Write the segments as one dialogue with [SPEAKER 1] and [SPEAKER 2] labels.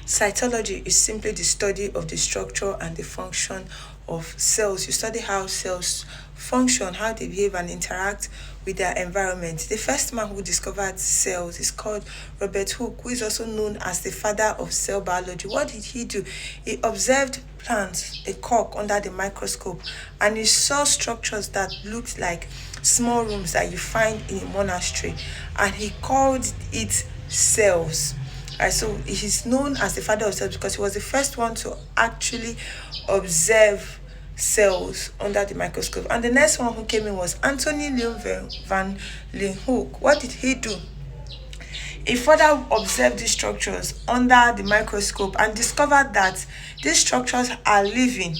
[SPEAKER 1] Cytology is simply the study of the structure and the function of cells. You study how cells function, how they behave and interact with their environment. The first man who discovered cells is called Robert Hooke, who is also known as the father of cell biology. What did he do? He observed plants, a cork under the microscope, and he saw structures that looked like small rooms that you find in a monastery, and he called it cells. Right, so he's known as the father of cells because he was the first one to actually observe cells under the microscope. And the next one who came in was Anthony Leon van Leeuwenhoek. What did he do? He further observed these structures under the microscope and discovered that these structures are living.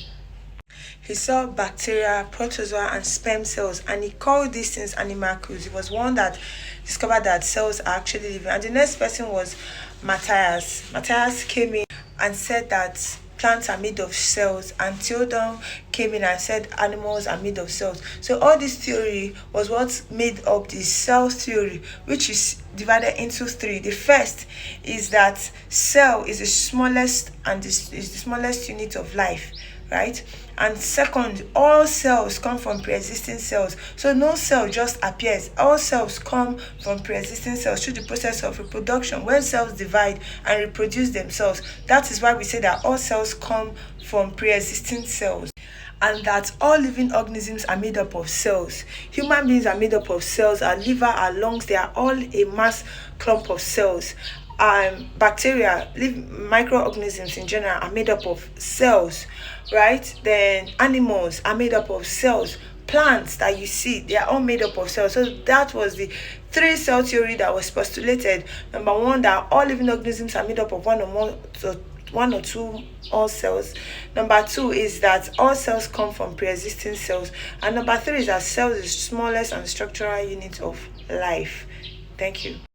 [SPEAKER 1] He saw bacteria, protozoa, and sperm cells, and he called these things animalcules. He was one that discovered that cells are actually living. And the next person was Matthias. Matthias came in and said that plants are made of cells, and Theodore came in and said animals are made of cells. So all this theory was what made up the cell theory, which is divided into three. The first is that cell is the smallest and is the smallest unit of life, right? And second, all cells come from pre-existing cells. So no cell just appears. All cells come from pre-existing cells through the process of reproduction. When cells divide and reproduce themselves, that is why we say that all cells come from pre-existing cells, and that all living organisms are made up of cells. Human beings are made up of cells. Our liver, our lungs, they are all a mass clump of cells. Bacteria, microorganisms in general, are made up of cells, right? Then animals are made up of cells. Plants that you see, they are all made up of cells. So that was the three cell theory that was postulated. Number one, that all living organisms are made up of one or two all cells. Number two is that all cells come from pre-existing cells. And number three is that cells is the smallest and structural unit of life. Thank you.